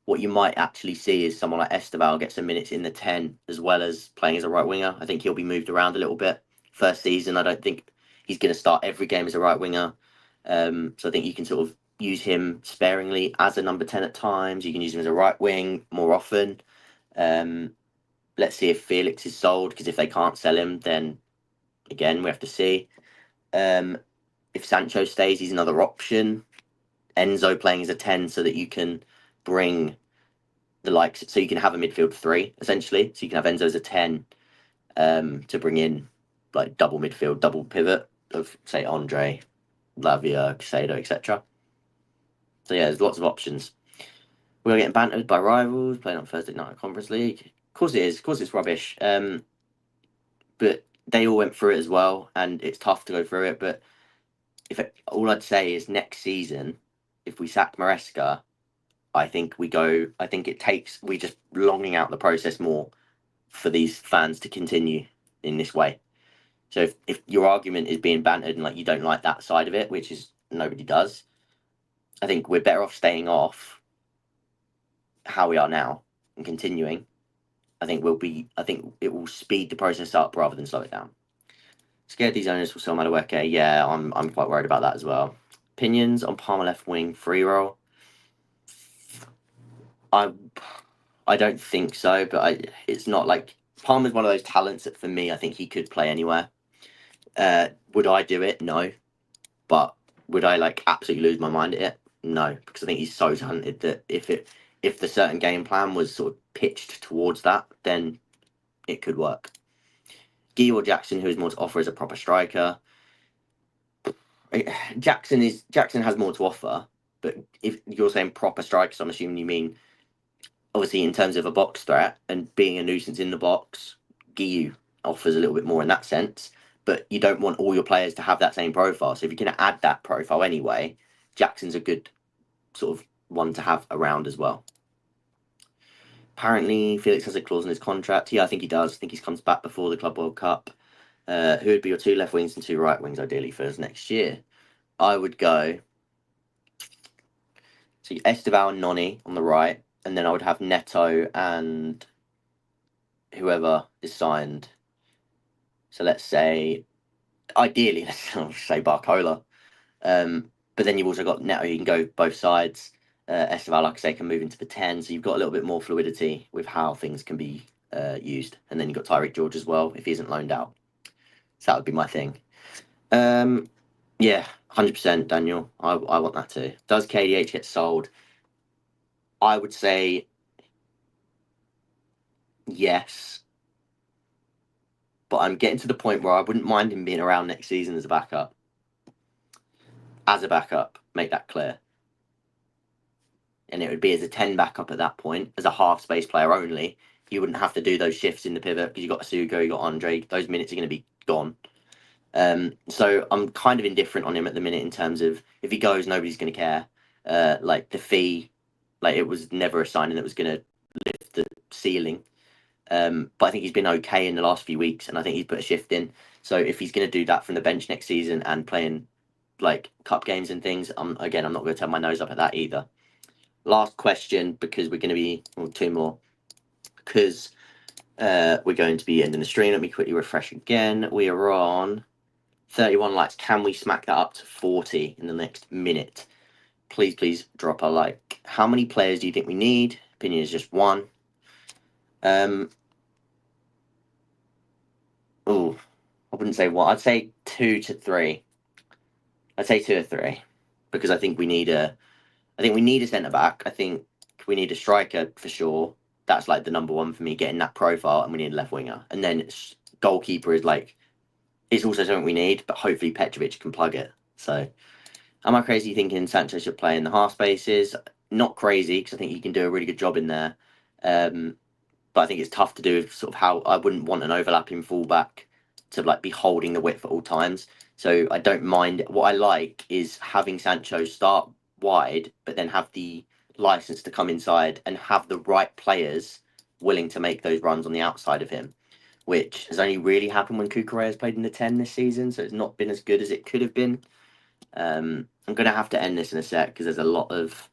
what you might actually see is someone like Esteval get some minutes in the 10 as well as playing as a right winger. I think he'll be moved around a little bit. First season, I don't think he's going to start every game as a right winger. So I think you can sort of use him sparingly as a number 10 at times. You can use him as a right wing more often. Let's see if Felix is sold, because if they can't sell him, then again we have to see. If Sancho stays, he's another option. Enzo playing as a 10 so that you can bring the likes, so you can have a midfield 3 essentially. So you can have Enzo as a 10 to bring in like double midfield, double pivot of say Andre, Lavia, Casado, etc. So yeah, there's lots of options. We're getting bantered by rivals playing on Thursday night Conference League. Of course it is. Of course it's rubbish. But they all went through it as well, and it's tough to go through it. But all I'd say is next season, if we sack Maresca, I think we just longing out the process more for these fans to continue in this way. So if your argument is being bantered and like you don't like that side of it, which is nobody does, I think we're better off staying off how we are now and continuing. I think it will speed the process up rather than slow it down. Scared these owners will sell Madueke. Yeah, I'm quite worried about that as well. Opinions on Palmer left wing free roll. I don't think so, but it's not like Palmer's one of those talents that for me I think he could play anywhere. Would I do it? No. But would I like absolutely lose my mind at it? No, because I think he's so talented that if the certain game plan was sort of pitched towards that, then it could work. Gee or Jackson, who has more to offer as a proper striker. Jackson has more to offer, but if you're saying proper strikers, I'm assuming you mean obviously in terms of a box threat and being a nuisance in the box. Guiu offers a little bit more in that sense, but you don't want all your players to have that same profile. So if you can add that profile anyway, Jackson's a good sort of one to have around as well. Apparently, Felix has a clause in his contract. Yeah, I think he does. I think he comes back before the Club World Cup. Who would be your 2 left wings and 2 right wings, ideally, for us next year? I would go so Esteval and Noni on the right, and then I would have Neto and whoever is signed. So let's say, ideally, let's say Barcola. But then you've also got Neto, you can go both sides. Esteval, like I say, can move into the 10, so you've got a little bit more fluidity with how things can be used. And then you've got Tyreek George as well, if he isn't loaned out. So that would be my thing. Yeah, 100%, Daniel. I want that too. Does KDH get sold? I would say yes. But I'm getting to the point where I wouldn't mind him being around next season as a backup. Make that clear. And it would be as a 10 backup at that point, as a half space player only. You wouldn't have to do those shifts in the pivot because you've got Asuko, you've got Andre. Those minutes are going to be gone. So I'm kind of indifferent on him at the minute in terms of if he goes, nobody's going to care. Like the fee, like it was never a signing that was going to lift the ceiling. But I think he's been okay in the last few weeks, and I think he's put a shift in. So if he's going to do that from the bench next season and playing like cup games and things, I'm not going to turn my nose up at that either. Last question, because we're going to be 2 more, because we're going to be ending the stream. Let me quickly refresh again. We are on 31 likes. Can we smack that up to 40 in the next minute? Please drop a like. How many players do you think we need? Opinion is just 1. I wouldn't say 1. I'd say 2 to 3. I'd say 2 or 3, because I think we need a centre back. I think we need a striker for sure. That's like the number 1 for me, getting that profile, and we need a left winger. And then goalkeeper is like, it's also something we need, but hopefully Petrovic can plug it. So, am I crazy thinking Sancho should play in the half spaces? Not crazy, because I think he can do a really good job in there. But I think it's tough to do with sort of how I wouldn't want an overlapping fullback to like be holding the width at all times. So I don't mind. What I like is having Sancho start wide, but then have the license to come inside and have the right players willing to make those runs on the outside of him, which has only really happened when Cucurella has played in the 10 this season. So it's not been as good as it could have been. I'm going to have to end this in a sec because there's a lot of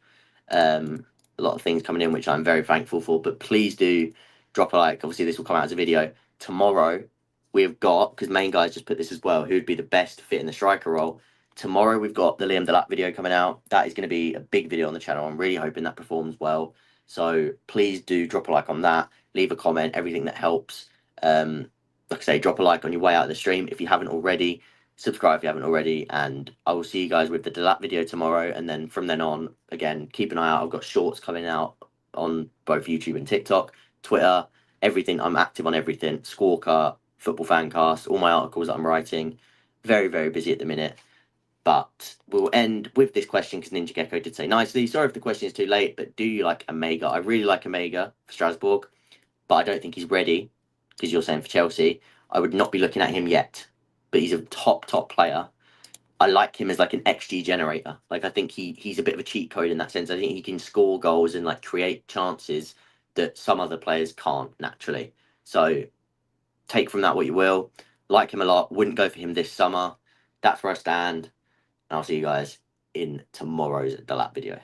things coming in, which I'm very thankful for. But please do drop a like. Obviously, this will come out as a video tomorrow. We've got, because main guys just put this as well, who would be the best fit in the striker role. Tomorrow we've got the Liam Delap video coming out. That is going to be a big video on the channel. I'm really hoping that performs well. So please do drop a like on that. Leave a comment, everything that helps. Like I say, drop a like on your way out of the stream if you haven't already. Subscribe if you haven't already, and I will see you guys with the Delap video tomorrow. And then from then on, again, keep an eye out. I've got shorts coming out on both YouTube and TikTok, Twitter, everything. I'm active on everything. Squawker, Football Fancast, all my articles that I'm writing. Very, very busy at the minute. But we'll end with this question because Ninja Gecko did say nicely. Sorry if the question is too late, but do you like Omega? I really like Omega for Strasbourg, but I don't think he's ready because you're saying for Chelsea. I would not be looking at him yet, but he's a top player. I like him as like an XG generator. Like I think he's a bit of a cheat code in that sense. I think he can score goals and like create chances that some other players can't naturally. So take from that what you will. Like him a lot. Wouldn't go for him this summer. That's where I stand. And I'll see you guys in tomorrow's Delap video.